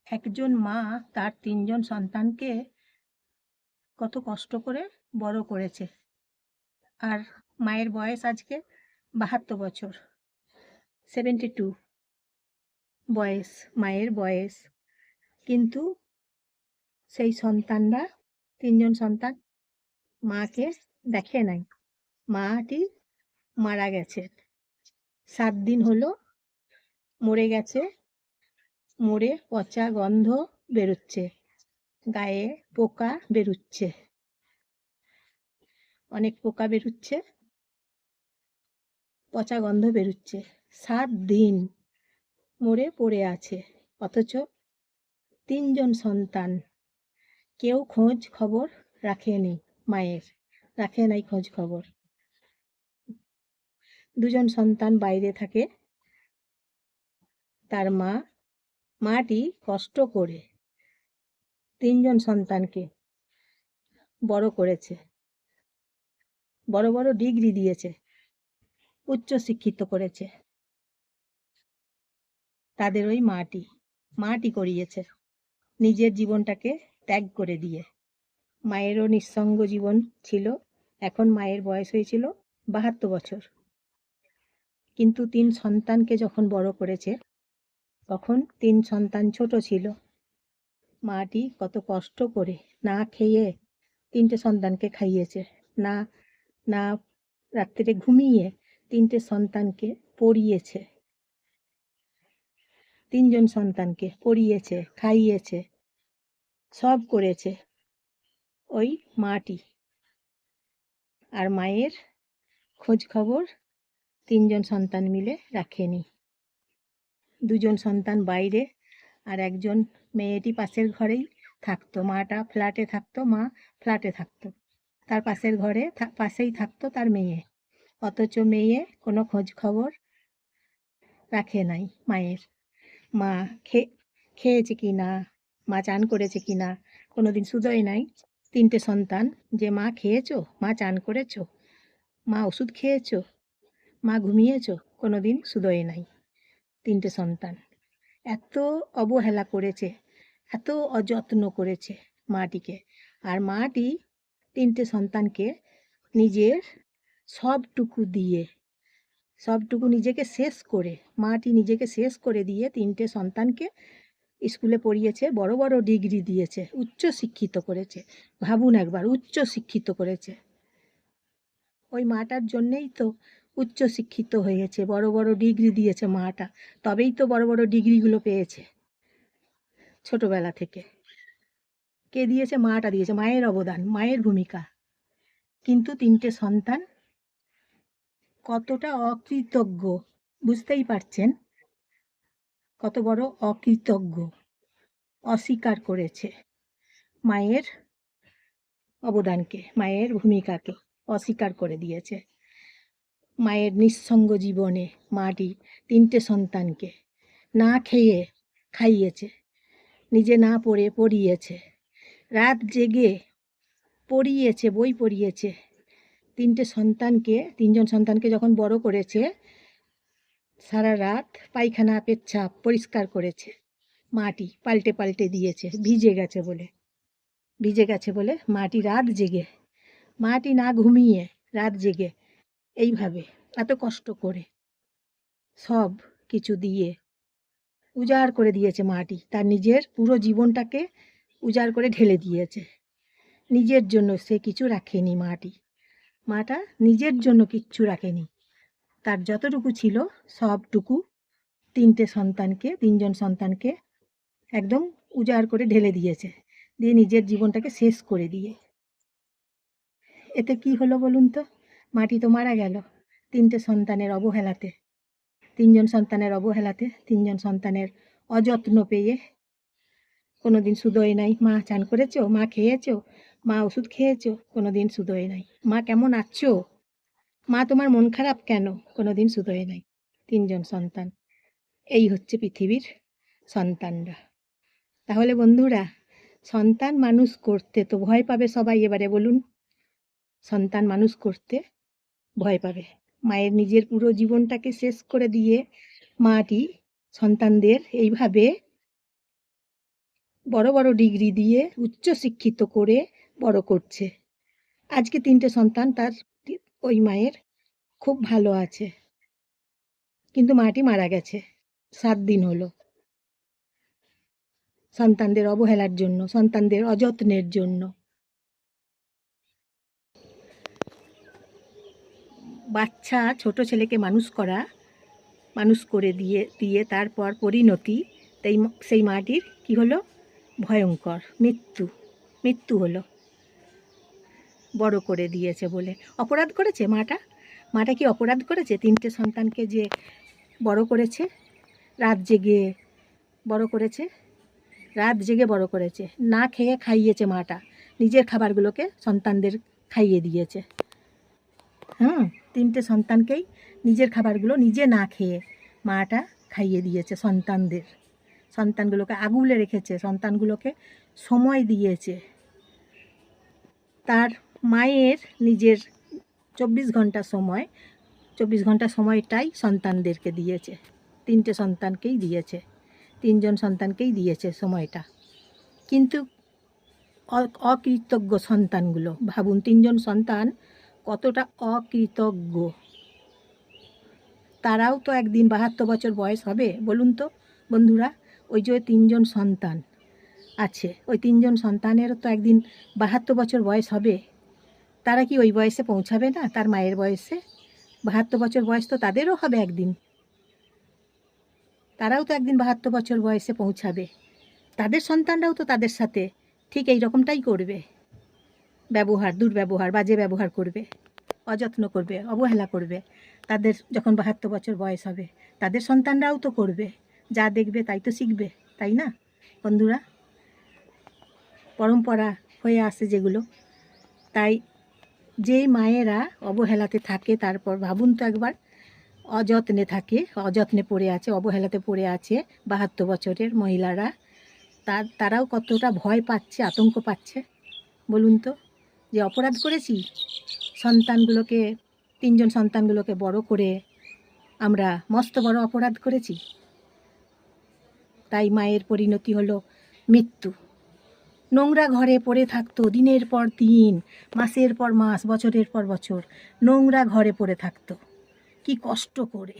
একজন মা তার ৩ জন সন্তানকে কত কষ্ট করে বড় করেছে। আর মায়ের বয়স আজকে ৭২ বছর, 72 বয়স, মায়ের বয়স। কিন্তু সেই সন্তানরা ৩ জন সন্তান মাকে দেখে নাই। মাটি মারা গেছে। ৭ দিন হলো মরে গেছে। মরে পচা গন্ধ বেরোচ্ছে, গায়ে পোকা বেরুচ্ছে, অনেক পোকা বেরুচ্ছে, পচা গন্ধ বেরুচ্ছে। ৭ দিন মরে পড়ে আছে, অথচ ৩ জন সন্তান, কেউ খোঁজ খবর রাখেনি। মায়ের রাখে নাই খোঁজ খবর। ২ জন সন্তান বাইরে থাকে। তার মাটি কষ্ট করে ৩ জন সন্তানকে বড় করেছে, বড় বড় ডিগ্রি দিয়েছে, উচ্চশিক্ষিত করেছে। তাদের ওই মাটি করিয়েছে, নিজের জীবনটাকে ত্যাগ করে দিয়ে। মায়েরও নিঃসঙ্গ জীবন ছিল। এখন মায়ের বয়স হয়েছিল ৭২ বছর। কিন্তু ৩ সন্তানকে যখন বড় করেছে, তখন ৩ সন্তান ছোট ছিল। মাটি কত কষ্ট করে না খেয়ে ৩টে সন্তানকে খাইয়েছে, না না রাত্রিরে ঘুমিয়ে ৩টে সন্তানকে পড়িয়েছে। ৩ জন সন্তানকে পড়িয়েছে, খাইয়েছে, সব করেছে ওই মাটি। আর মায়ের খোঁজ খবর ৩ জন সন্তান মিলে রাখেনি। ২ জন সন্তান বাইরে, আর একজন মেয়েটি পাশের ঘরেই থাকতো। মাটা ফ্ল্যাটে থাকতো, মা ফ্ল্যাটে থাকতো। তার পাশের ঘরে পাশেই থাকতো তার মেয়ে। অথচ মেয়ে কোনো খোঁজ খবর রাখে নাই মায়ের। মা খেয়েছে কি না, মা চান করেছে কি না, কোনো দিন শুধোয় নাই। ৩টে সন্তান যে মা খেয়েছো, মা চান করেছো, মা ওষুধ খেয়েছো, মা ঘুমিয়েছো, কোনো দিন শুধোয় নাই। ৩টে সন্তান এত অবহেলা করেছে, এত অযত্ন করেছে মাটিকে। আর মাটি ৩টে সন্তানকে নিজের সবটুকু দিয়ে, সবটুকু নিজেকে শেষ করে, মাটি নিজেকে শেষ করে দিয়ে ৩টে সন্তানকে স্কুলে পড়িয়েছে, বড় বড় ডিগ্রি দিয়েছে, উচ্চশিক্ষিত করেছে। ভাবুন একবার, উচ্চশিক্ষিত করেছে। ওই মাটার জন্যেই তো উচ্চশিক্ষিত হয়েছে, বড় বড় ডিগ্রি দিয়েছে মাটা। তবেই তো বড় বড় ডিগ্রিগুলো পেয়েছে ছোটবেলা থেকে। কে দিয়েছে? মাটা দিয়েছে, মায়ের অবদান, মায়ের ভূমিকা। কিন্তু ৩টে সন্তান কতটা অকৃতজ্ঞ, বুঝতেই পারছেন কত বড় অকৃতজ্ঞ। অস্বীকার করেছে মায়ের অবদানকে, মায়ের ভূমিকাকে অস্বীকার করে দিয়েছে। মায়ের নিঃসঙ্গ জীবনে মাটি ৩টে সন্তানকে না খেয়ে খাইয়েছে, নিজে না পড়ে পড়িয়েছে, রাত জেগে পড়িয়েছে, বই পড়িয়েছে। ৩টে সন্তানকে, ৩ জন সন্তানকে যখন বড় করেছে, সারা রাত পায়খানা পেচ্ছাপ পরিষ্কার করেছে। মাটি পাল্টে পাল্টে দিয়েছে, ভিজে গেছে বলে মাটি রাত জেগে, মাটি না ঘুমিয়ে রাত জেগে এইভাবে এত কষ্ট করে সব কিছু দিয়ে উজাড় করে দিয়েছে মাটি। তার নিজের পুরো জীবনটাকে উজাড় করে ঢেলে দিয়েছে। নিজের জন্য সে কিছু রাখেনি মাটা নিজের জন্য কিচ্ছু রাখেনি। তার যতটুকু ছিল সবটুকু ৩ জন সন্তানকে একদম উজাড় করে ঢেলে দিয়েছে, দিয়ে নিজের জীবনটাকে শেষ করে দিয়ে। এতে কি হলো বলুন তো? মাটি তো মারা গেল ৩টে সন্তানের অবহেলাতে, ৩ জন সন্তানের অবহেলাতে, ৩ জন সন্তানের অযত্ন পেয়ে। কোনো দিন শুধোয় নাই, মা চান করেছো, মা খেয়েছো, মা ওষুধ খেয়েছো, কোনো দিন শুধোয় নাই। মা কেমন আছো, মা তোমার মন খারাপ কেন, কোনো দিন শুধোয় নাই। ৩ জন সন্তান, এই হচ্ছে পৃথিবীর সন্তানরা। তাহলে বন্ধুরা, সন্তান মানুষ করতে তো ভয় পাবে সবাই। এবারে বলুন, সন্তান মানুষ করতে ভয় পাবে। মায়ের নিজের পুরো জীবনটাকে শেষ করে দিয়ে মাটি সন্তানদের এইভাবে বড় বড় ডিগ্রি দিয়ে উচ্চশিক্ষিত করে বড় করছে। আজকে 3টে সন্তান তার ওই মায়ের খুব ভালো আছে, কিন্তু মাটি মারা গেছে 7 দিন হলো সন্তানদের অবহেলার জন্য, সন্তানদের অযত্নের জন্য। বাচ্চা ছোট ছেলেকে মানুষ করে দিয়ে তারপর পরিণতি, সেই মাটির কি হলো, ভয়ঙ্কর মৃত্যু হলো। বড় করে দিয়েছে বলে অপরাধ করেছে মাটা কি অপরাধ করেছে? 3টে সন্তানকে যে বড় করেছে, রাত জেগে বড় করেছে, না খেয়ে খাইয়েছে মাটা, নিজের খাবারগুলোকে সন্তানদের খাইয়ে দিয়েছে। 3টে সন্তানকেই নিজের খাবারগুলো নিজে না খেয়ে মাটা খাইয়ে দিয়েছে সন্তানগুলোকে আগলে রেখেছে, সন্তানগুলোকে সময় দিয়েছে। তার মায়ের নিজের 24 ঘন্টা সময়টাই সন্তানদেরকে দিয়েছে, 3টে সন্তানকেই দিয়েছে, 3জন সন্তানকেই দিয়েছে সময়টা। কিন্তু অকৃতজ্ঞ সন্তানগুলো, ভাবুন 3জন সন্তান কতটা অকৃতজ্ঞ। তারাও তো একদিন 72 বছর বয়স হবে, বলুন তো বন্ধুরা। ওই যে 3জন সন্তান আছে, ওই 3জন সন্তানেরও তো একদিন 72 বছর বয়স হবে। তারা কি ওই বয়সে পৌঁছাবে না? তার মায়ের বয়সে 72 বছর বয়স তো তাদেরও হবে একদিন, তারাও তো একদিন 72 বছর বয়সে পৌঁছাবে। তাদের সন্তানরাও তো তাদের সাথে ঠিক এই রকমটাই করবে, দুর্ব্যবহার, বাজে ব্যবহার করবে, অযত্ন করবে, অবহেলা করবে। তাদের যখন 72 বছর বয়স হবে, তাদের সন্তানরাও তো করবে, যা দেখবে তাই তো শিখবে, তাই না বন্ধুরা? পরম্পরা হয়ে আসে যেগুলো। তাই যে মায়েরা অবহেলাতে থাকে, তারপর ভাবুন তো একবার, অযত্নে পড়ে আছে, অবহেলাতে পড়ে আছে 72 বছরের মহিলারা, তারাও কতটা ভয় পাচ্ছে, আতঙ্ক পাচ্ছে বলুন তো। যে অপরাধ করেছি, 3জন সন্তানগুলোকে বড় করে আমরা মস্ত বড় অপরাধ করেছি। তাই মায়ের পরিণতি হলো মৃত্যু। নোংরা ঘরে পড়ে থাকতো দিনের পর দিন, মাসের পর মাস, বছরের পর বছর নোংরা ঘরে পড়ে থাকতো। কি কষ্ট করে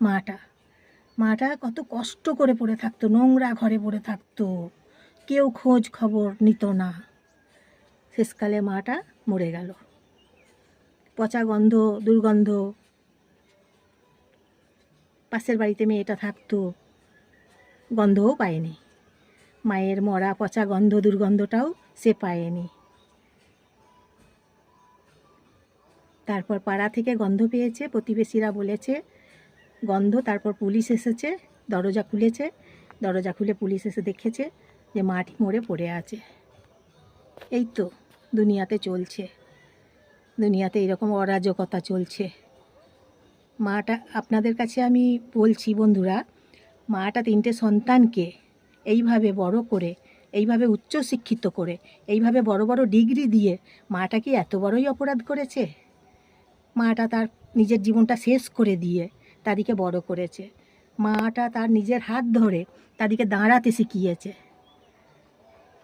মাটা কত কষ্ট করে পড়ে থাকতো, নোংরা ঘরে পড়ে থাকতো, কেউ খোঁজ খবর নিত না। শেষকালে মাটা মরে গেল, পচা গন্ধ, দুর্গন্ধ। পাশের বাড়িতে মেয়েটা থাকতো, গন্ধও পায়নি, মায়ের মরা পচা গন্ধ, দুর্গন্ধটাও সে পায়নি। তারপর পাড়া থেকে গন্ধ পেয়েছে, প্রতিবেশীরা বলেছে গন্ধ, তারপর পুলিশ এসেছে, দরজা খুলে পুলিশ এসে দেখেছে যে মাটি মরে পড়ে আছে। এই তো দুনিয়াতে চলছে, দুনিয়াতে এরকম অরাজকতা চলছে। মাটা, আপনাদের কাছে আমি বলছি বন্ধুরা, মাটা 3টে সন্তানকে এইভাবে বড় করে, এইভাবে উচ্চশিক্ষিত করে, এইভাবে বড় বড় ডিগ্রি দিয়ে মাটা কি এত বড়ই অপরাধ করেছে? মাটা তার নিজের জীবনটা শেষ করে দিয়ে তাদেরকে বড় করেছে। মাটা তার নিজের হাত ধরে তাদেরকে দাঁড়াতে শিখিয়েছে।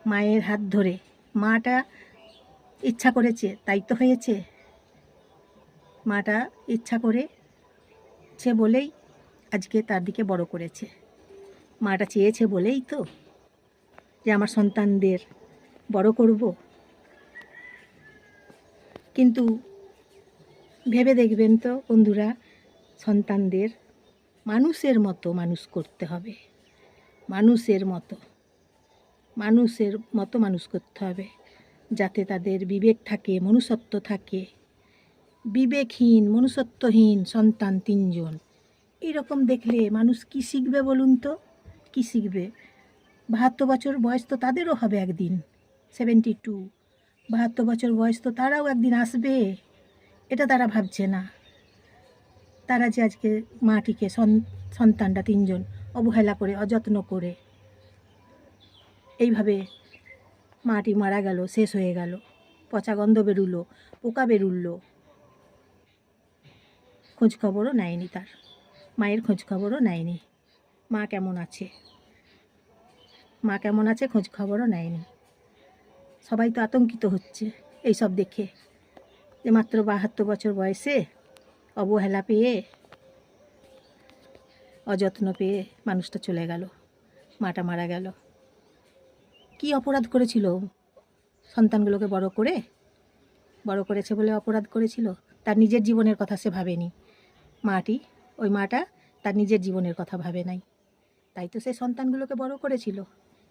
মায়ের হাত ধরে মাটা ইচ্ছা করেছে, তাই তো হয়েছে। মাটা ইচ্ছা করেছে বলেই আজকে তার দিকে বড় করেছে। মাটা চেয়েছে বলেই তো যে আমার সন্তানদের বড় করব। কিন্তু ভেবে দেখবেন তো বন্ধুরা, সন্তানদের মানুষের মতো মানুষ করতে হবে, মানুষের মতো মানুষ করতে হবে, যাতে তাদের বিবেক থাকে, মনুষ্যত্ব থাকে। বিবেকহীন, মনুষ্যত্বহীন সন্তান 3জন, এরকম দেখলে মানুষ কি শিখবে বলুন তো? কি শিখবে? 72 বছর বয়স তো তাদেরও হবে একদিন, 72, 72 বছর বয়স তো তারাও একদিন আসবে, এটা তারা ভাবছে না। তারা যে আজকে মাটিকে, সন্তানরা 3জন অবহেলা করে, অযত্ন করে এইভাবে মাটি মারা গেল, শেষ হয়ে গেল, পচা গন্ধ বেরুলো, পোকা বেরুলো, খোঁজ খবরও নেয়নি, মায়ের খোঁজ খবরও নেয়নি মা কেমন আছে। মা কেমন আছে খোঁজ খবরও নেয়নি। সবাই তো আতঙ্কিত হচ্ছে এইসব দেখে, যে মাত্র 72 বছর বয়সে অবহেলা পেয়ে, অযত্ন পেয়ে মানুষটা চলে গেল, মাটা মারা গেল। কি অপরাধ করেছিল? সন্তানগুলোকে বড় করেছে বলে অপরাধ করেছিল? তার নিজের জীবনের কথা সে ভাবেনি। ওই মাটা তার নিজের জীবনের কথা ভাবে নাই, তাই তো সে সন্তানগুলোকে বড় করেছিল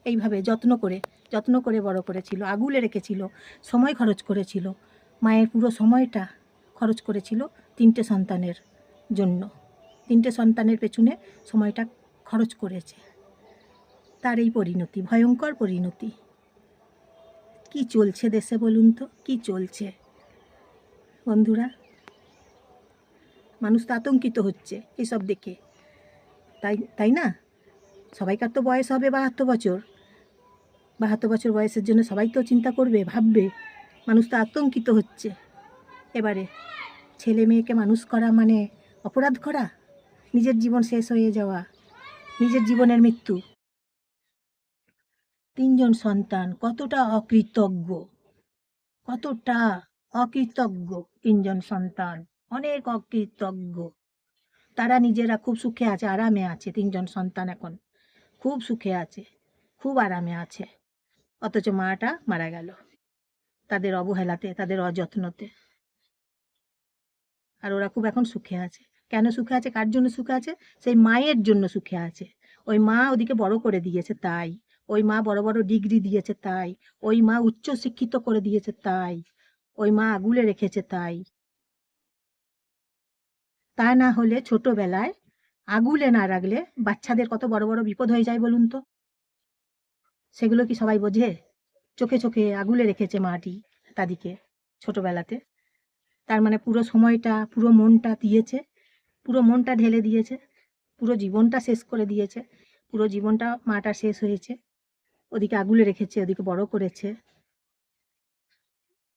এইভাবে যত্ন করে বড় করেছিল, আগলে রেখেছিল, সময় খরচ করেছিল। মায়ের পুরো সময়টা খরচ করেছিল 3টে সন্তানের জন্য, 3টে সন্তানের পেছনে সময়টা খরচ করেছে। তার এই পরিণতি, ভয়ঙ্কর পরিণতি। কি চলছে দেশে বলুন তো, কি চলছে বন্ধুরা? মানুষ তো আতঙ্কিত হচ্ছে এসব দেখে, তাই না? সবাইকার তো বয়স হবে 72 বছর। 72 বছর বয়সের জন্য সবাই তো চিন্তা করবে, ভাববে। মানুষ তো আতঙ্কিত হচ্ছে। এবারে ছেলে মেয়েকে মানুষ করা মানে অপরাধ করা, নিজের জীবন শেষ হয়ে যাওয়া, নিজের জীবনের মৃত্যু। 3জন সন্তান, কতটা অকৃতজ্ঞ, কতটা অকৃতজ্ঞ 3জন সন্তান, অনেক অকৃতজ্ঞ। তারা নিজেরা খুব সুখে আছে, আরামে আছে। 3জন সন্তান এখন খুব সুখে আছে, খুব আরামে আছে, অথচ মাটা মারা গেল তাদের অবহেলাতে, তাদের অযত্নতে। আর ওরা খুব এখন সুখে আছে। কেন সুখে আছে? কার জন্য সুখে আছে? সেই মায়ের জন্য সুখে আছে। ওই মা ওদিকে বড় করে দিয়েছে তাই, ওই মা বড় বড় ডিগ্রি দিয়েছে তাই, ওই মা উচ্চ শিক্ষিত করে দিয়েছে তাই, ওই মা আগলে রেখেছে তাই। তা না হলে ছোটবেলায় আগলে না রাখলে বাচ্চাদের কত বড় বড় বিপদ হয়ে যায় বলুন তো। সেগুলো কি সবাই বোঝে? চোখে চোখে আগলে রেখেছে মাটি তাদেরকে ছোটবেলাতে। তার মানে পুরো সময়টা, পুরো মনটা দিয়েছে, পুরো মনটা ঢেলে দিয়েছে, পুরো জীবনটা শেষ করে দিয়েছে। পুরো জীবনটা মাটা শেষ হয়েছে, ওদিকে আগলে রেখেছে, ওদিকে বড় করেছে।